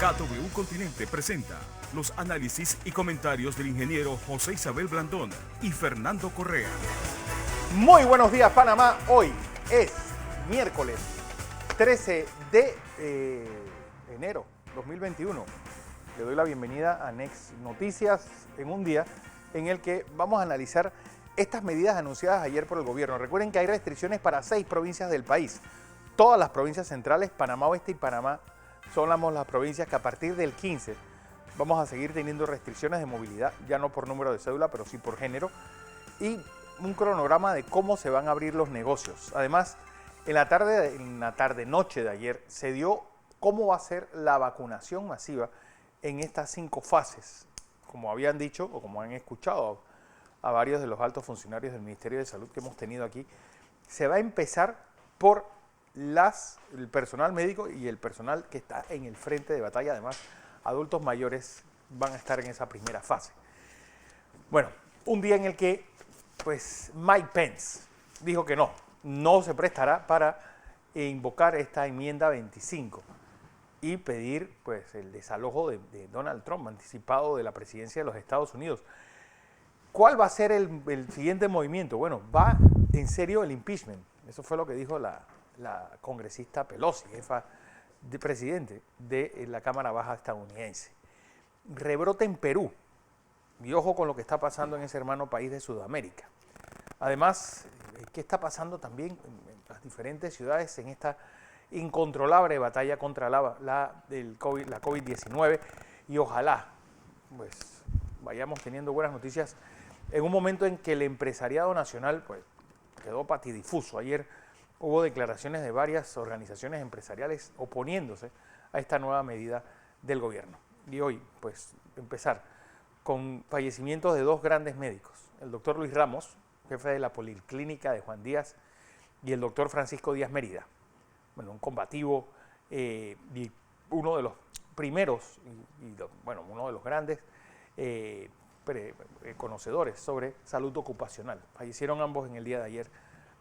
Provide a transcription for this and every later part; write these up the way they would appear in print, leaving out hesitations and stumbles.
KW Continente presenta los análisis y comentarios del ingeniero José Isabel Blandón y Fernando Correa. Muy buenos días, Panamá. Hoy es miércoles 13 de enero 2021. Le doy la bienvenida a Next Noticias en un día en el que vamos a analizar estas medidas anunciadas ayer por el gobierno. Recuerden que hay restricciones para 6 provincias del país. Todas las provincias centrales, Panamá Oeste y Panamá, son las provincias que a partir del 15 vamos a seguir teniendo restricciones de movilidad, ya no por número de cédula, pero sí por género, y un cronograma de cómo se van a abrir los negocios. Además, en la tarde-noche de ayer se dio cómo va a ser la vacunación masiva en estas 5 fases. Como habían dicho o como han escuchado a varios de los altos funcionarios del Ministerio de Salud que hemos tenido aquí, se va a empezar por el personal médico y el personal que está en el frente de batalla. Además, adultos mayores van a estar en esa primera fase. Bueno, un día en el que pues Mike Pence dijo que no se prestará para invocar esta enmienda 25 y pedir pues el desalojo de Donald Trump, anticipado de la presidencia de los Estados Unidos. ¿Cuál va a ser el siguiente movimiento? Bueno, va en serio el impeachment. Eso fue lo que dijo la congresista Pelosi, jefa de presidente de la Cámara Baja estadounidense. Rebrote en Perú, y ojo con lo que está pasando en ese hermano país de Sudamérica. Además, ¿qué está pasando también en las diferentes ciudades en esta incontrolable batalla contra la COVID-19? Y ojalá pues vayamos teniendo buenas noticias en un momento en que el empresariado nacional pues quedó patidifuso. Ayer hubo declaraciones de varias organizaciones empresariales oponiéndose a esta nueva medida del gobierno. Y hoy, pues, empezar con fallecimientos de 2 grandes médicos. El doctor Luis Ramos, jefe de la Policlínica de Juan Díaz, y el doctor Francisco Díaz Mérida. Bueno, un combativo y uno de los primeros, uno de los grandes conocedores sobre salud ocupacional. Fallecieron ambos en el día de ayer.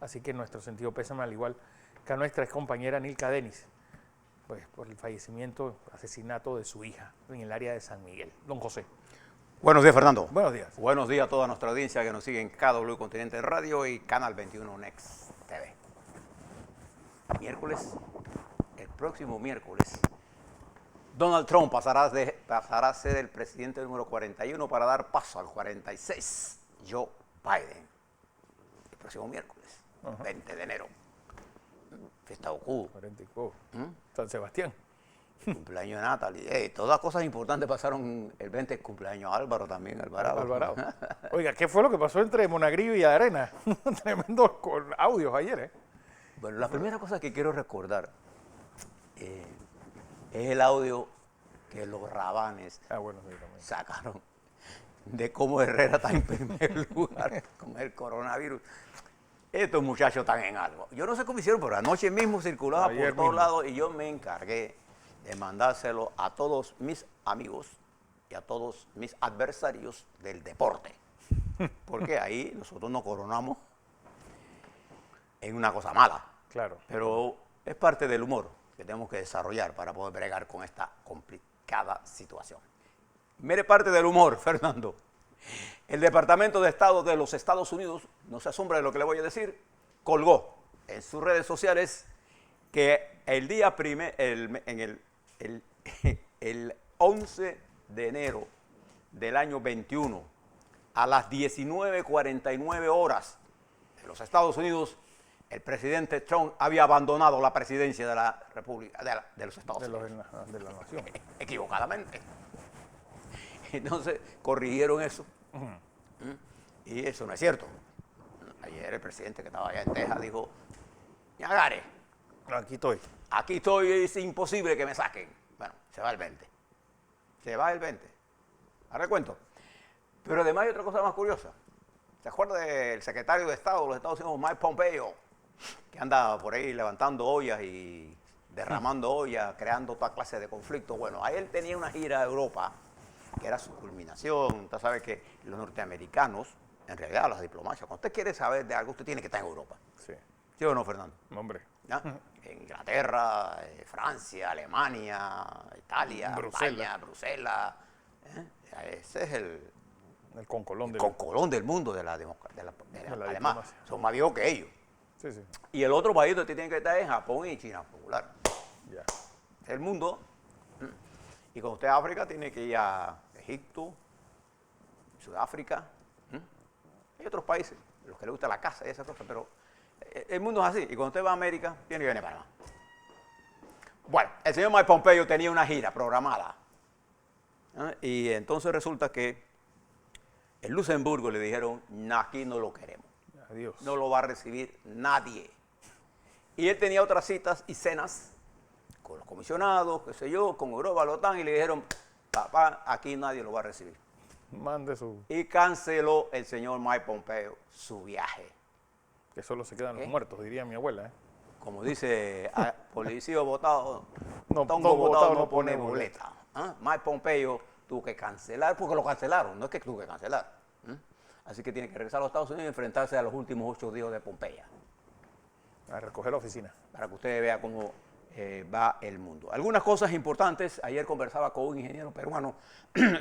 Así que nuestro sentido pésame, al igual que a nuestra excompañera Nilka Denis, pues por el asesinato de su hija en el área de San Miguel. Don José. Buenos días, Fernando. Buenos días. Buenos días a toda nuestra audiencia que nos sigue en KW Continente Radio y Canal 21 Next TV. El próximo miércoles, Donald Trump pasará a ser el presidente número 41 para dar paso al 46, Joe Biden. El próximo miércoles. 20 de enero. Fiesta Ocú. 44. San Sebastián. Cumpleaños de Natalie. Todas las cosas importantes pasaron el 20, el cumpleaños Álvaro también, Alvarado. Oiga, ¿qué fue lo que pasó entre Monagrillo y Arena? Tremendos audios ayer, Bueno, la primera cosa que quiero recordar es el audio que los Rabanes sacaron de cómo Herrera está en primer lugar con el coronavirus. Estos muchachos están en algo. Yo no sé cómo hicieron, pero anoche mismo circulaba por todos lados y yo me encargué de mandárselo a todos mis amigos y a todos mis adversarios del deporte. Porque ahí nosotros nos coronamos en una cosa mala. Claro. Pero es parte del humor que tenemos que desarrollar para poder bregar con esta complicada situación. Mire parte del humor, Fernando. El Departamento de Estado de los Estados Unidos, no se asombre de lo que le voy a decir, colgó en sus redes sociales que el día el 11 de enero del año 21, a las 19:49 horas de los Estados Unidos, el presidente Trump había abandonado la presidencia de la República de los Estados Unidos. De la nación. Equivocadamente. Entonces corrigieron eso. Y eso no es cierto. Ayer el presidente que estaba allá en Texas dijo: Ñagare, aquí estoy, es imposible que me saquen. Bueno, se va el 20. Ahora el cuento. Pero además hay otra cosa más curiosa. ¿Se acuerda del secretario de Estado de los Estados Unidos, Mike Pompeo, que anda por ahí levantando ollas y derramando ollas, creando toda clase de conflictos? Bueno, a él tenía una gira a Europa que era su culminación. Usted sabe que los norteamericanos, en realidad las diplomacias, cuando usted quiere saber de algo, usted tiene que estar en Europa. Sí. ¿Sí o no, Fernando? Hombre. ¿Ya? Inglaterra, Francia, Alemania, Italia, España, Bruselas. Ese es el concolón, concolón del mundo de la Alemania. Son más viejos que ellos. Sí, sí. Y el otro país donde tienen que estar es Japón y China popular. Ya. El mundo. Y cuando usted es África, tiene que ir a Egipto, Sudáfrica. Hay otros países, los que les gusta la casa y esas cosas, pero el mundo es así. Y cuando usted va a América, tiene que venir a Panamá. Bueno, el señor Mike Pompeo tenía una gira programada. Y entonces resulta que en Luxemburgo le dijeron, aquí no lo queremos. Adiós. No lo va a recibir nadie. Y él tenía otras citas y cenas con los comisionados, qué sé yo, con Europa, la OTAN, y le dijeron, papá, aquí nadie lo va a recibir. Mande su... Y canceló el señor Mike Pompeo su viaje. Que solo se quedan los muertos, diría mi abuela. Como dice, policía votado, no, tongo votado no pone boleta. Mike Pompeo tuvo que cancelar, porque lo cancelaron, no es que tuvo que cancelar. Así que tiene que regresar a los Estados Unidos y enfrentarse a los últimos 8 días de Pompeya. A recoger la oficina. Para que usted vea cómo va el mundo. Algunas cosas importantes. Ayer conversaba con un ingeniero peruano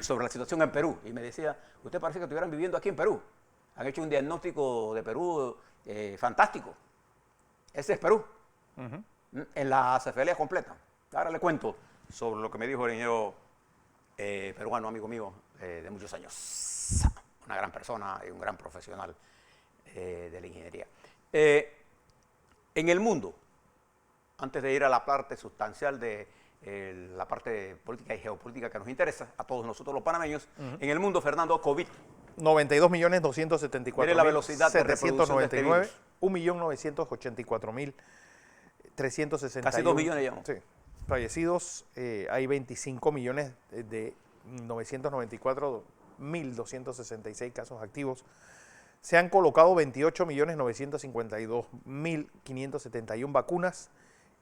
sobre la situación en Perú y me decía, usted parece que estuvieran viviendo aquí en Perú. Han hecho un diagnóstico de Perú fantástico. Ese es Perú. En la cefalea completa. Ahora le cuento sobre lo que me dijo el ingeniero peruano, amigo mío, de muchos años. Una gran persona y un gran profesional de la ingeniería. En el mundo, antes de ir a la parte sustancial de la parte política y geopolítica que nos interesa, a todos nosotros los panameños, en el mundo, Fernando, COVID. 92.274.799, Mire la velocidad de reproducción de este virus. 1.984.361. Casi 2 millones ya. Sí. Fallecidos, hay 25.994.266 casos activos. Se han colocado 28.952.571 vacunas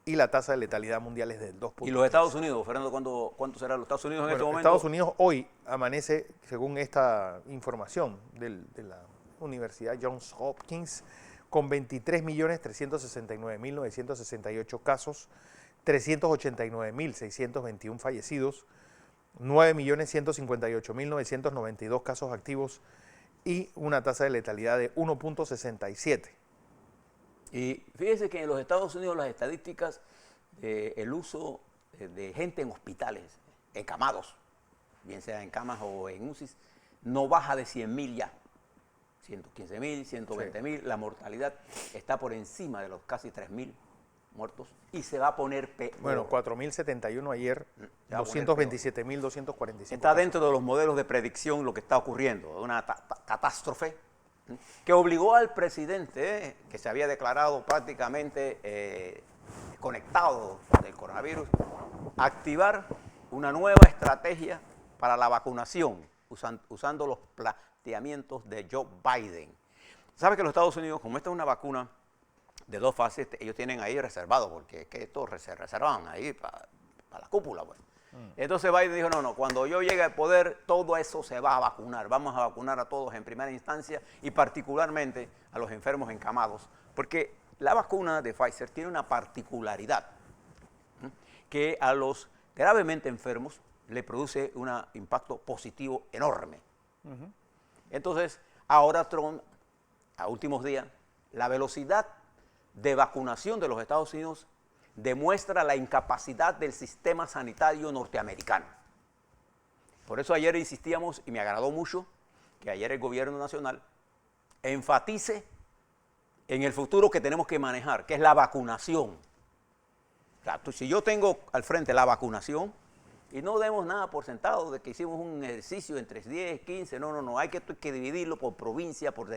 y la tasa de letalidad mundial es del 2.3. ¿Y los Estados Unidos, Fernando, cuánto serán los Estados Unidos en este momento? Estados Unidos hoy amanece, según esta información de la Universidad Johns Hopkins, con 23.369.968 casos, 389.621 fallecidos, 9.158.992 casos activos y una tasa de letalidad de 1.67. Y fíjese que en los Estados Unidos las estadísticas del uso de gente en hospitales, encamados, bien sea en camas o en UCIs, no baja de 100.000 ya. 115.000, 120.000, la mortalidad está por encima de los casi 3.000 muertos y se va a poner peor. Bueno, 4.071 ayer, 227.245. Está dentro de los modelos de predicción lo que está ocurriendo, una catástrofe que obligó al presidente, que se había declarado prácticamente conectado del coronavirus, a activar una nueva estrategia para la vacunación, usando los planteamientos de Joe Biden. ¿Sabe que los Estados Unidos, como esta es una vacuna de 2 fases, ellos tienen ahí reservado, porque es que estos se reservan ahí para la cúpula, pues. Entonces Biden dijo, no, cuando yo llegue al poder, todo eso se va a vacunar. Vamos a vacunar a todos en primera instancia y particularmente a los enfermos encamados, porque la vacuna de Pfizer tiene una particularidad, que a los gravemente enfermos le produce un impacto positivo enorme. Entonces, ahora Trump, a últimos días, la velocidad de vacunación de los Estados Unidos demuestra la incapacidad del sistema sanitario norteamericano. Por eso ayer insistíamos, y me agradó mucho, que ayer el gobierno nacional enfatice en el futuro que tenemos que manejar, que es la vacunación. O sea, si yo tengo al frente la vacunación, y no demos nada por sentado de que hicimos un ejercicio entre 10, 15, no, hay que dividirlo por provincia, por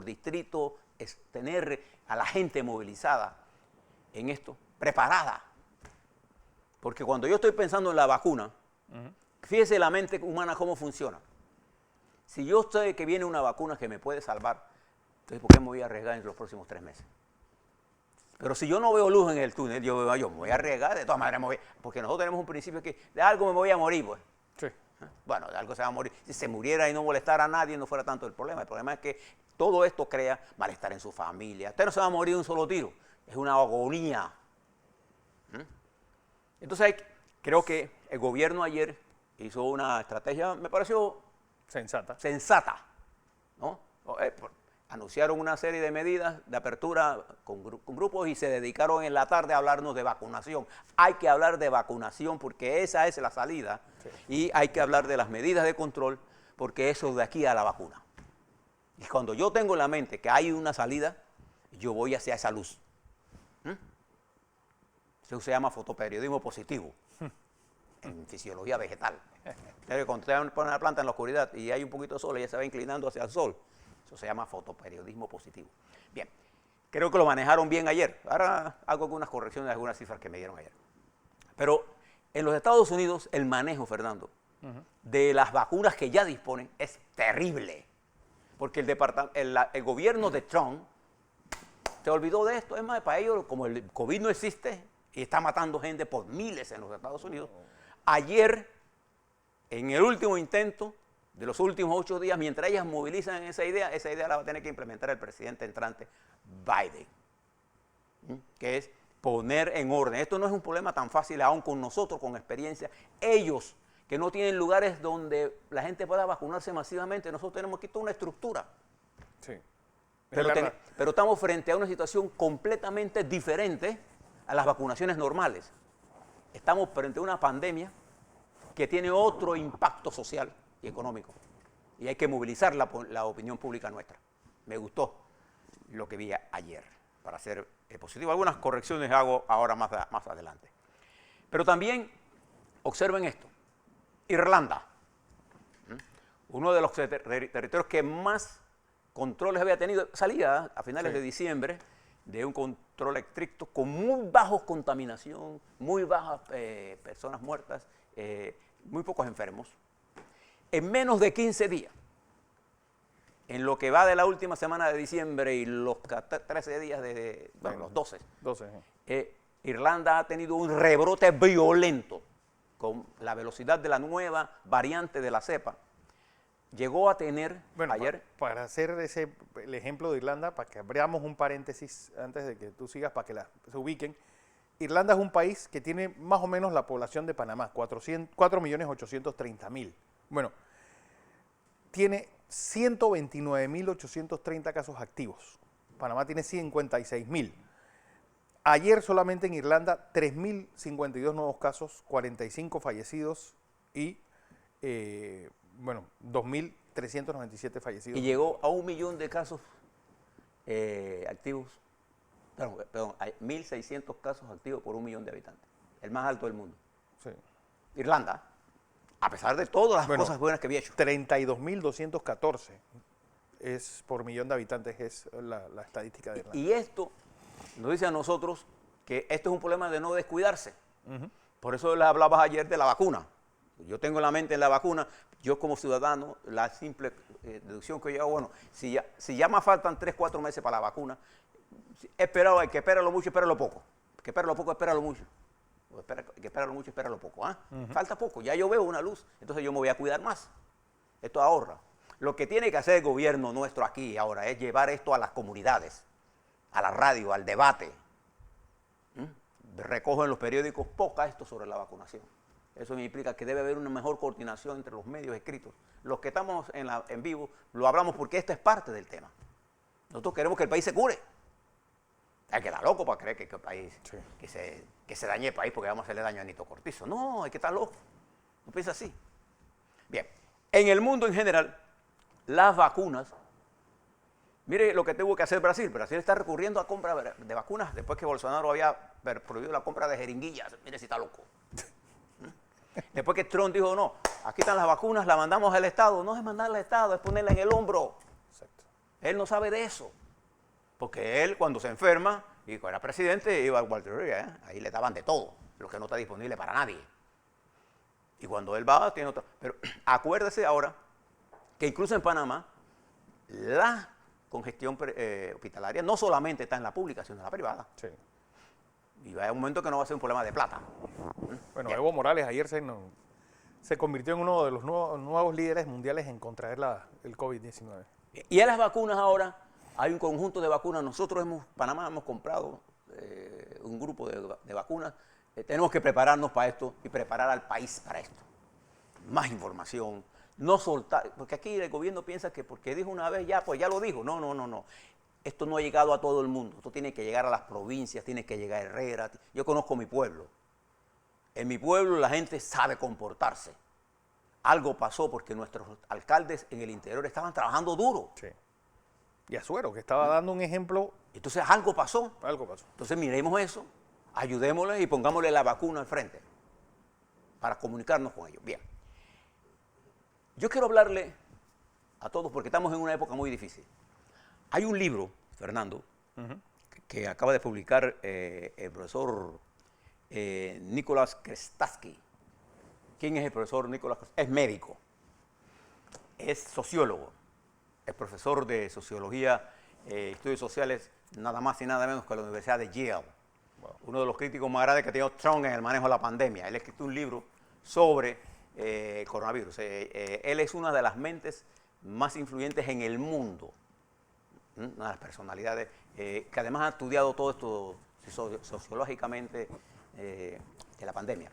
distrito, es tener a la gente movilizada en esto, preparada. Porque cuando yo estoy pensando en la vacuna, fíjese la mente humana cómo funciona. Si yo sé que viene una vacuna que me puede salvar, entonces ¿por qué me voy a arriesgar en los próximos 3 meses? Pero si yo no veo luz en el túnel, yo me voy a arriesgar, de todas maneras, porque nosotros tenemos un principio que de algo me voy a morir, pues. Sí. Bueno, de algo se va a morir. Si se muriera y no molestara a nadie, no fuera tanto el problema. El problema es que Todo esto crea malestar en su familia. Usted no se va a morir de un solo tiro. Es una agonía. Entonces, creo que el gobierno ayer hizo una estrategia, me pareció sensata, ¿no? Anunciaron una serie de medidas de apertura con grupos y se dedicaron en la tarde a hablarnos de vacunación. Hay que hablar de vacunación porque esa es la salida. Sí. Y hay que hablar de las medidas de control porque eso es de aquí a la vacuna. Y cuando yo tengo en la mente que hay una salida, yo voy hacia esa luz. Eso se llama fotoperiodismo positivo en fisiología vegetal. Cuando usted pone una planta en la oscuridad y hay un poquito de sol, ella se va inclinando hacia el sol. Eso se llama fotoperiodismo positivo. Bien, creo que lo manejaron bien ayer. Ahora hago algunas correcciones de algunas cifras que me dieron ayer. Pero en los Estados Unidos el manejo, Fernando, de las vacunas que ya disponen es terrible. Porque el gobierno de Trump se olvidó de esto. Es más, para ellos, como el COVID no existe y está matando gente por miles en los Estados Unidos, ayer, en el último intento de los últimos 8 días, mientras ellas movilizan esa idea la va a tener que implementar el presidente entrante Biden, que es poner en orden. Esto no es un problema tan fácil aún con nosotros, con experiencia. Ellos, que no tienen lugares donde la gente pueda vacunarse masivamente, nosotros tenemos aquí toda una estructura. Sí. Pero estamos frente a una situación completamente diferente a las vacunaciones normales. Estamos frente a una pandemia que tiene otro impacto social y económico. Y hay que movilizar la opinión pública nuestra. Me gustó lo que vi ayer, para ser positivo. Algunas correcciones hago ahora más adelante. Pero también observen esto. Irlanda, uno de los territorios que más controles había tenido, salía a finales de diciembre de un control estricto con muy baja contaminación, muy bajas personas muertas, muy pocos enfermos. En menos de 15 días, en lo que va de la última semana de diciembre y los 13 días los 12, Irlanda ha tenido un rebrote violento con la velocidad de la nueva variante de la cepa. Llegó a tener ayer... Para hacer el ejemplo de Irlanda, para que abramos un paréntesis antes de que tú sigas, para que se ubiquen, Irlanda es un país que tiene más o menos la población de Panamá, 4.830.000. Bueno, tiene 129.830 casos activos. Panamá tiene 56.000. Ayer solamente en Irlanda 3.052 nuevos casos, 45 fallecidos y 2.397 fallecidos. Y llegó a 1 millón de casos activos, perdón, hay 1.600 casos activos por 1 millón de habitantes. El más alto del mundo. Sí. Irlanda, a pesar de todas las cosas buenas que había hecho. 32.214 es por millón de habitantes, es la estadística de Irlanda. Y esto nos dice a nosotros que esto es un problema de no descuidarse. Por eso les hablabas ayer de la vacuna. Yo tengo en la mente la vacuna, yo como ciudadano, la simple deducción que yo hago, si ya me faltan 3, 4 meses para la vacuna, hay que esperarlo mucho, espéralo poco. Que esperarlo poco, espéralo mucho. Que esperarlo mucho, espéralo poco. Falta poco, ya yo veo una luz, entonces yo me voy a cuidar más. Esto ahorra. Lo que tiene que hacer el gobierno nuestro aquí ahora es llevar esto a las comunidades, a la radio, al debate. Recojo en los periódicos poca esto sobre la vacunación. Eso me implica que debe haber una mejor coordinación entre los medios escritos. Los que estamos en vivo lo hablamos porque esto es parte del tema. Nosotros queremos que el país se cure. Hay que estar loco para creer que el país, que se dañe el país porque vamos a hacerle daño a Nito Cortizo. No, hay que estar loco. No piensa así. Bien, en el mundo en general, las vacunas, mire lo que tuvo que hacer Brasil. Brasil está recurriendo a compra de vacunas después que Bolsonaro había prohibido la compra de jeringuillas. Mire si está loco. Después que Trump dijo, no, aquí están las vacunas, las mandamos al Estado. No es mandarla al Estado, es ponerla en el hombro. Exacto. Él no sabe de eso. Porque él, cuando se enferma, y cuando era presidente, iba al Walter Reed, ahí le daban de todo, lo que no está disponible para nadie. Y cuando él va, tiene otra. Pero acuérdese ahora que incluso en Panamá, la congestión hospitalaria no solamente está en la pública, sino en la privada. Sí. Y va a un momento que no va a ser un problema de plata. Bueno, Evo Morales ayer se convirtió en uno de los nuevos líderes mundiales en contraer el COVID-19. Y a las vacunas ahora, hay un conjunto de vacunas. Nosotros Panamá hemos comprado un grupo de vacunas. Tenemos que prepararnos para esto y preparar al país para esto. Más información, no soltar, porque aquí el gobierno piensa que porque dijo una vez ya, pues ya lo dijo. No, no, no, no. Esto no ha llegado a todo el mundo. Esto tiene que llegar a las provincias, tiene que llegar a Herrera. Yo conozco mi pueblo. En mi pueblo la gente sabe comportarse. Algo pasó porque nuestros alcaldes en el interior estaban trabajando duro. Sí. Y Azuero, que estaba dando un ejemplo. Entonces algo pasó. Algo pasó. Entonces miremos eso, ayudémosle y pongámosle la vacuna al frente para comunicarnos con ellos. Bien. Yo quiero hablarle a todos porque estamos en una época muy difícil. Hay un libro, Fernando, que acaba de publicar el profesor Nicolás Krestatsky. ¿Quién es el profesor Nicolás Krestatsky? Es médico, es sociólogo, es profesor de sociología, estudios sociales, nada más y nada menos que la Universidad de Yale. Wow. Uno de los críticos más grandes que ha tenido Trump en el manejo de la pandemia. Él ha escrito un libro sobre coronavirus. Él es una de las mentes más influyentes en el mundo, una de las personalidades que además ha estudiado todo esto sociológicamente de la pandemia.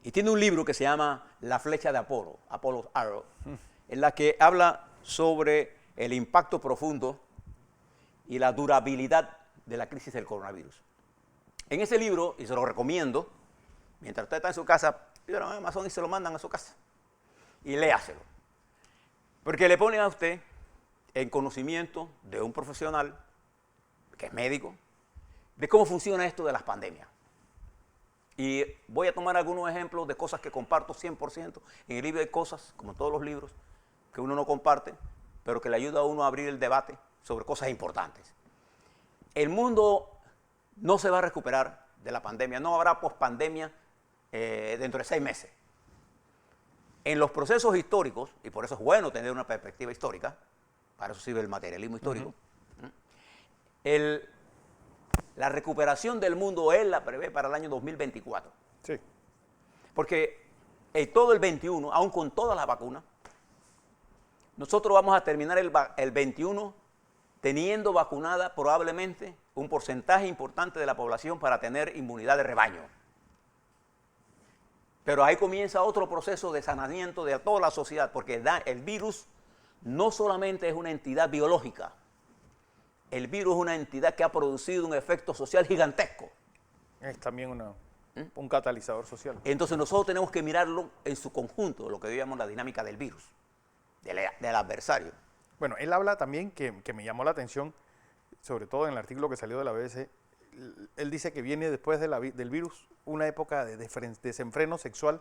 Y tiene un libro que se llama La flecha de Apolo, Apollo's Arrow, en la que habla sobre el impacto profundo y la durabilidad de la crisis del coronavirus. En ese libro, y se lo recomiendo, mientras usted está en su casa, pídelo a Amazon y se lo mandan a su casa. Y léaselo. Porque le pone a usted en conocimiento de un profesional, que es médico, de cómo funciona esto de las pandemias. Y voy a tomar algunos ejemplos de cosas que comparto 100%. En el libro hay cosas, como todos los libros, que uno no comparte, pero que le ayuda a uno a abrir el debate sobre cosas importantes. El mundo no se va a recuperar de la pandemia, no habrá pospandemia dentro de 6 meses. En los procesos históricos, y por eso es bueno tener una perspectiva histórica, para eso sirve el materialismo histórico, la recuperación del mundo él la prevé para el año 2024. Sí. Porque todo el 21, aún con todas las vacunas, nosotros vamos a terminar el 21 teniendo vacunada probablemente un porcentaje importante de la población para tener inmunidad de rebaño. Pero ahí comienza otro proceso de sanamiento de toda la sociedad, porque el virus no solamente es una entidad biológica, el virus es una entidad que ha producido un efecto social gigantesco. Es también un catalizador social. Entonces nosotros tenemos que mirarlo en su conjunto, lo que llamamos la dinámica del virus, del adversario. Bueno, él habla también, que me llamó la atención, sobre todo en el artículo que salió de la BBC, él dice que viene después del virus una época de desenfreno sexual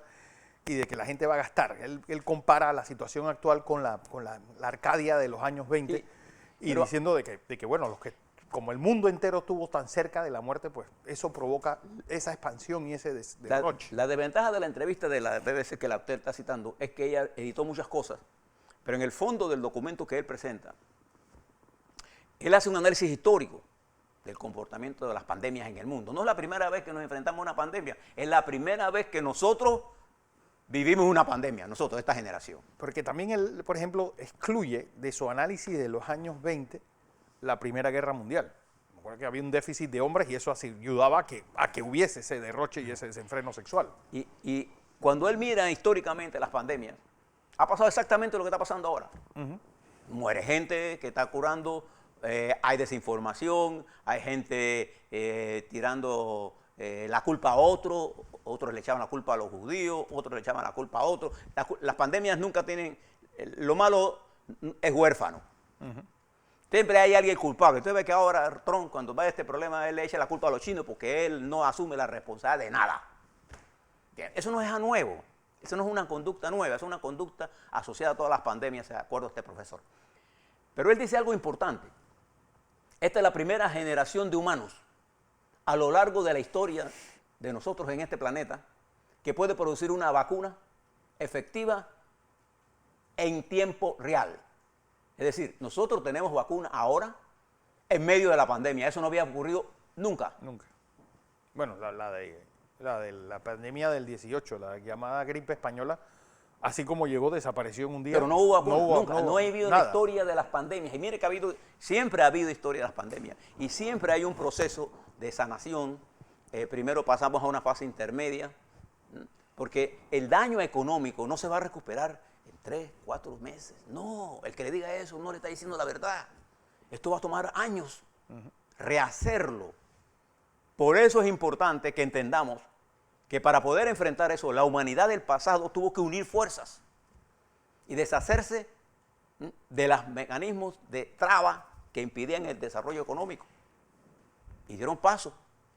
y de que la gente va a gastar. Él compara la situación actual con la Arcadia de los años 20 Sí, y diciendo de que bueno, como el mundo entero estuvo tan cerca de la muerte, pues eso provoca esa expansión y ese derroche. La desventaja de la entrevista de la BBC que usted está citando es que ella editó muchas cosas, pero en el fondo del documento que él presenta, él hace un análisis histórico del comportamiento de las pandemias en el mundo. No es la primera vez que nos enfrentamos a una pandemia, es la primera vez que nosotros vivimos una pandemia, nosotros, esta generación. Porque también él, por ejemplo, excluye de su análisis de los años 20 la Primera Guerra Mundial. Me acuerdo que había un déficit de hombres y eso así ayudaba a que hubiese ese derroche y ese desenfreno sexual. Y cuando él mira históricamente las pandemias, ha pasado exactamente lo que está pasando ahora. Muere gente que está curando, hay desinformación, hay gente tirando la culpa a otros le echaban la culpa a los judíos, otros le echaban la culpa a otros. Las pandemias nunca tienen, lo malo es huérfano. Siempre hay alguien culpable. Usted ve que ahora Trump, cuando va a este problema, él le echa la culpa a los chinos porque él no asume la responsabilidad de nada. Bien, eso no es a nuevo, eso no es una conducta nueva, es una conducta asociada a todas las pandemias, de acuerdo a este profesor. Pero él dice algo importante. Esta es la primera generación de humanos a lo largo de la historia de nosotros en este planeta que puede producir una vacuna efectiva en tiempo real. Es decir, nosotros tenemos vacuna ahora en medio de la pandemia. Eso no había ocurrido nunca. Nunca. Bueno, la de la pandemia del 18, la llamada gripe española, Así como llegó, desapareció en un día. Pero no hubo acuerdo, nunca. No ha habido nada. la historia de las pandemias. Y mire que siempre ha habido historia de las pandemias. Y siempre hay un proceso de sanación. Primero pasamos a una fase intermedia, porque el daño económico no se va a recuperar en 3, 4 meses. No, el que le diga eso no le está diciendo la verdad. Esto va a tomar años rehacerlo. Por eso es importante que entendamos que para poder enfrentar eso, la humanidad del pasado tuvo que unir fuerzas y deshacerse de los mecanismos de traba que impidían el desarrollo económico. Y dieron paso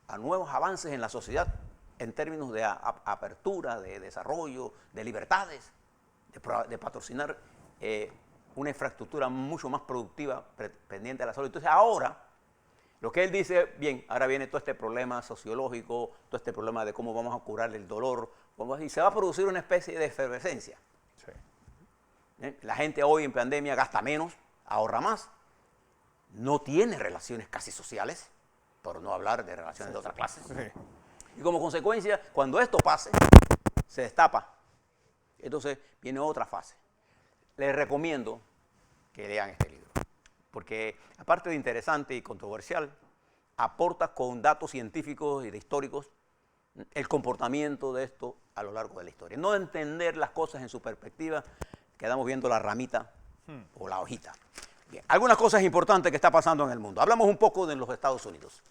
a nuevos avances en la sociedad en términos de apertura, de desarrollo, de libertades, de patrocinar una infraestructura mucho más productiva pendiente de la salud. Entonces ahora, lo que él dice, bien, ahora viene todo este problema sociológico, todo este problema de cómo vamos a curar el dolor, y se va a producir una especie de efervescencia. Sí. La gente hoy en pandemia gasta menos, ahorra más, no tiene relaciones casi sociales, por no hablar de relaciones de otra clase. Sí. Y como consecuencia, cuando esto pase, se destapa. Entonces viene otra fase. Les recomiendo que lean este libro, porque aparte de interesante y controversial, aporta con datos científicos y de históricos el comportamiento de esto a lo largo de la historia. No entender las cosas en su perspectiva, quedamos viendo la ramita o la hojita. Bien, algunas cosas importantes que está pasando en el mundo. Hablamos un poco de los Estados Unidos.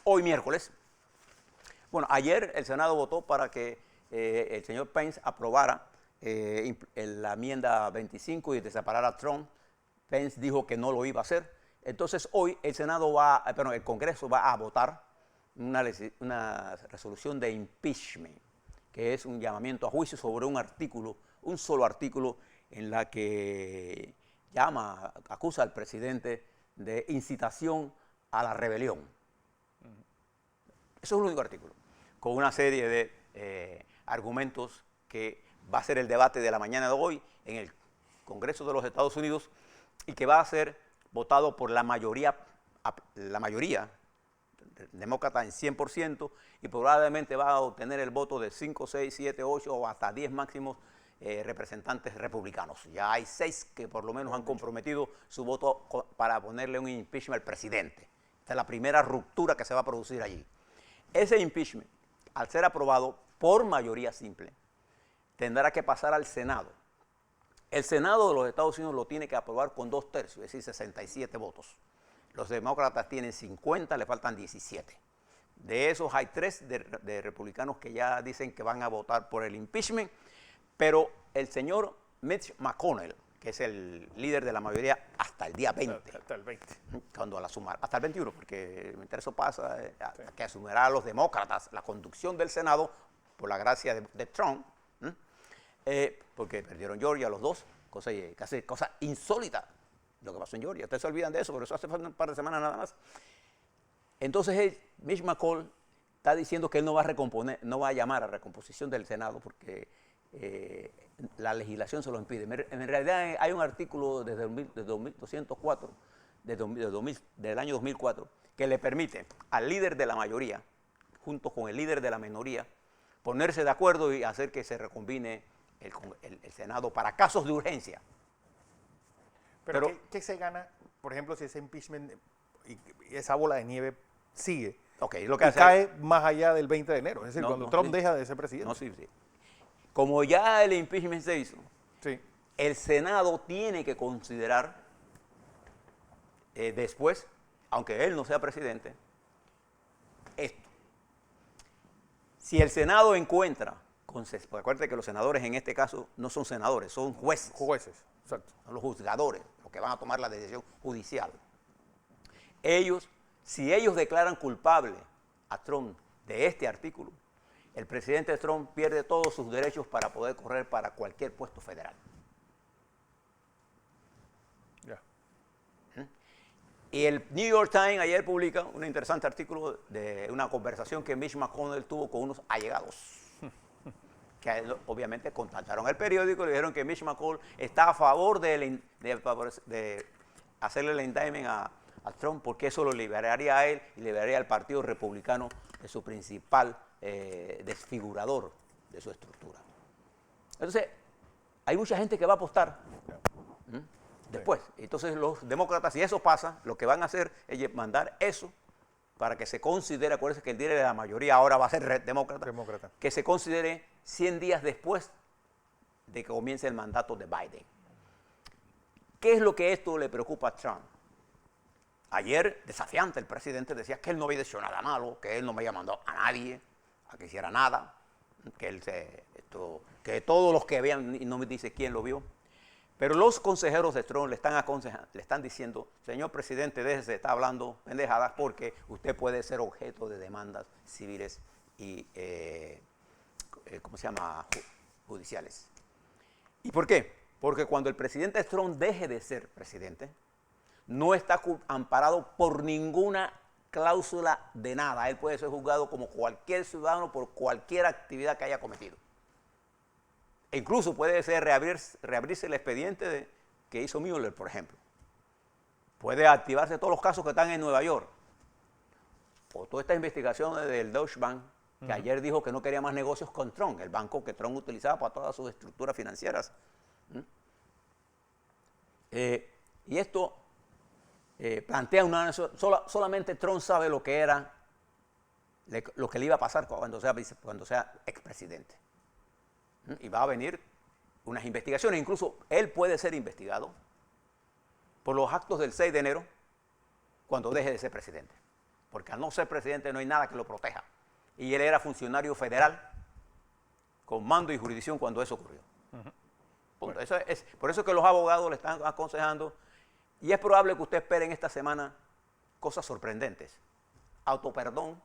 Hoy miércoles, bueno, ayer el Senado votó para que el señor Pence aprobara la enmienda 25 y deseparara a Trump. Pence dijo que no lo iba a hacer. Entonces hoy el Congreso va a votar una resolución de impeachment, que es un llamamiento a juicio sobre un solo artículo en la que acusa al presidente de incitación a la rebelión. Eso es un único artículo, con una serie de argumentos que va a ser el debate de la mañana de hoy en el Congreso de los Estados Unidos y que va a ser votado por la mayoría demócrata en 100% y probablemente va a obtener el voto de 5, 6, 7, 8 o hasta 10 máximos representantes republicanos. Ya hay 6 que por lo menos han comprometido su voto para ponerle un impeachment al presidente. Esta es la primera ruptura que se va a producir allí. Ese impeachment, al ser aprobado por mayoría simple, tendrá que pasar al Senado. El Senado de los Estados Unidos lo tiene que aprobar con 2/3, es decir, 67 votos. Los demócratas tienen 50, le faltan 17. De esos hay 3 de republicanos que ya dicen que van a votar por el impeachment, pero el señor Mitch McConnell, que es el líder de la mayoría hasta el día 20. Hasta el 20. Cuando la sumar, hasta el 21, porque mientras eso pasa, que asumirá a los demócratas la conducción del Senado por la gracia de Trump, porque perdieron Georgia los dos, cosa insólita lo que pasó en Georgia. Ustedes se olvidan de eso, pero eso hace un par de semanas nada más. Entonces Mitch McConnell está diciendo que él no va a llamar a recomposición del Senado porque la legislación se lo impide. En realidad hay un artículo desde 204, del año 2004, que le permite al líder de la mayoría, junto con el líder de la minoría, ponerse de acuerdo y hacer que se recombine el Senado para casos de urgencia. Pero ¿qué se gana, por ejemplo, si ese impeachment y esa bola de nieve sigue? Lo que cae más allá del 20 de enero, es decir, cuando Trump deja de ser presidente. Sí. Como ya el impeachment se hizo, sí, el Senado tiene que considerar después, aunque él no sea presidente, esto. Si el Senado encuentra, acuérdate que los senadores en este caso no son senadores, son jueces. Jueces, exacto. Son los juzgadores, los que van a tomar la decisión judicial. Si ellos declaran culpable a Trump de este artículo, el presidente Trump pierde todos sus derechos para poder correr para cualquier puesto federal. Ya. Y el New York Times ayer publica un interesante artículo de una conversación que Mitch McConnell tuvo con unos allegados, que obviamente contactaron al periódico y le dijeron que Mitch McConnell está a favor de hacerle el indictment a Trump porque eso lo liberaría a él y liberaría al Partido Republicano de su principal desfigurador de su estructura. Entonces, hay mucha gente que va a apostar después. Entonces los demócratas, si eso pasa, lo que van a hacer es mandar eso para que se considere, acuérdense que el líder de la mayoría ahora va a ser demócrata, que se considere 100 días después de que comience el mandato de Biden. ¿Qué es lo que esto le preocupa a Trump? Ayer, desafiante, el presidente decía que él no había hecho nada malo, que él no me había mandado a nadie a que hiciera nada, que todos los que vean, y no me dice quién lo vio, pero los consejeros de Trump le están diciendo, señor presidente, déjese de estar hablando pendejadas porque usted puede ser objeto de demandas civiles y, judiciales. ¿Y por qué? Porque cuando el presidente Trump deje de ser presidente, no está amparado por ninguna cláusula de nada. Él puede ser juzgado como cualquier ciudadano por cualquier actividad que haya cometido. E incluso puede ser reabrirse el expediente que hizo Mueller, por ejemplo. Puede activarse todos los casos que están en Nueva York. O todas estas investigaciones del Deutsche Bank, que ayer dijo que no quería más negocios con Trump, el banco que Trump utilizaba para todas sus estructuras financieras. Y esto plantea solamente Trump sabe lo que era, lo que le iba a pasar cuando sea expresidente. Y va a venir unas investigaciones, incluso él puede ser investigado por los actos del 6 de enero cuando deje de ser presidente. Porque al no ser presidente no hay nada que lo proteja. Y él era funcionario federal con mando y jurisdicción cuando eso ocurrió. Bueno. Por eso es que los abogados le están aconsejando, y es probable que usted espere en esta semana cosas sorprendentes. Autoperdón,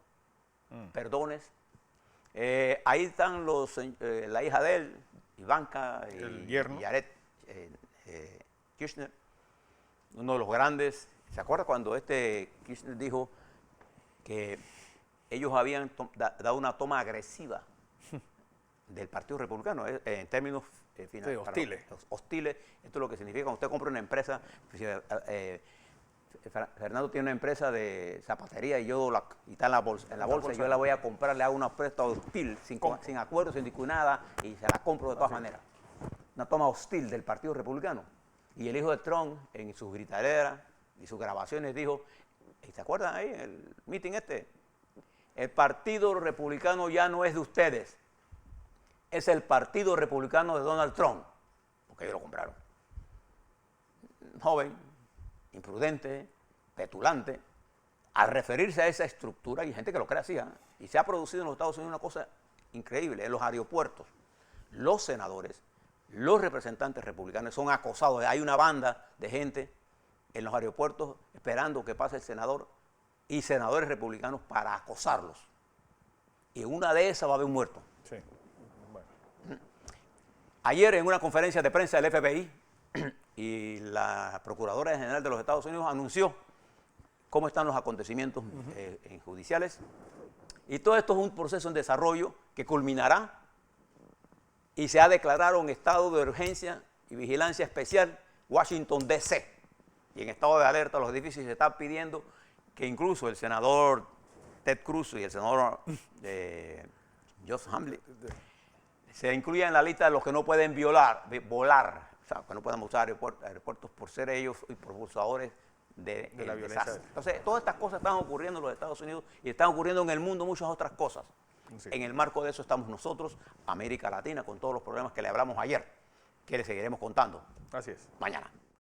perdones. Ahí están la hija de él, Ivanka, el yerno. y Jared Kushner, uno de los grandes. ¿Se acuerda cuando Kushner dijo que ellos habían dado una toma agresiva del Partido Republicano en términos hostiles? Esto es lo que significa cuando usted compra una empresa. Fernando tiene una empresa de zapatería y está en la bolsa, y yo la voy a comprar, le hago una oferta hostil, sin acuerdo, sin nada, y se la compro de todas maneras. Una toma hostil del Partido Republicano. Y el hijo de Trump, en sus gritaderas y sus grabaciones, dijo, ¿se acuerdan ahí, el meeting el Partido Republicano ya no es de ustedes, es el Partido Republicano de Donald Trump, porque ellos lo compraron. Joven, imprudente, petulante, al referirse a esa estructura, y hay gente que lo cree así, y se ha producido en los Estados Unidos una cosa increíble. En los aeropuertos, los senadores, los representantes republicanos son acosados. Hay una banda de gente en los aeropuertos esperando que pase el senador y senadores republicanos para acosarlos. Y en una de esas va a haber un muerto. Sí. Bueno. Ayer en una conferencia de prensa del FBI, y la Procuradora General de los Estados Unidos anunció cómo están los acontecimientos judiciales. Y todo esto es un proceso en desarrollo que culminará y se ha declarado en estado de urgencia y vigilancia especial Washington, D.C. Y en estado de alerta los edificios se están pidiendo que incluso el senador Ted Cruz y el senador Josh Hawley se incluyan en la lista de los que no pueden volar. O sea, que no puedan usar aeropuertos por ser ellos impulsadores de la violencia. Entonces, todas estas cosas están ocurriendo en los Estados Unidos y están ocurriendo en el mundo muchas otras cosas. Sí. En el marco de eso estamos nosotros, América Latina, con todos los problemas que le hablamos ayer, que le seguiremos contando. Así es. Mañana.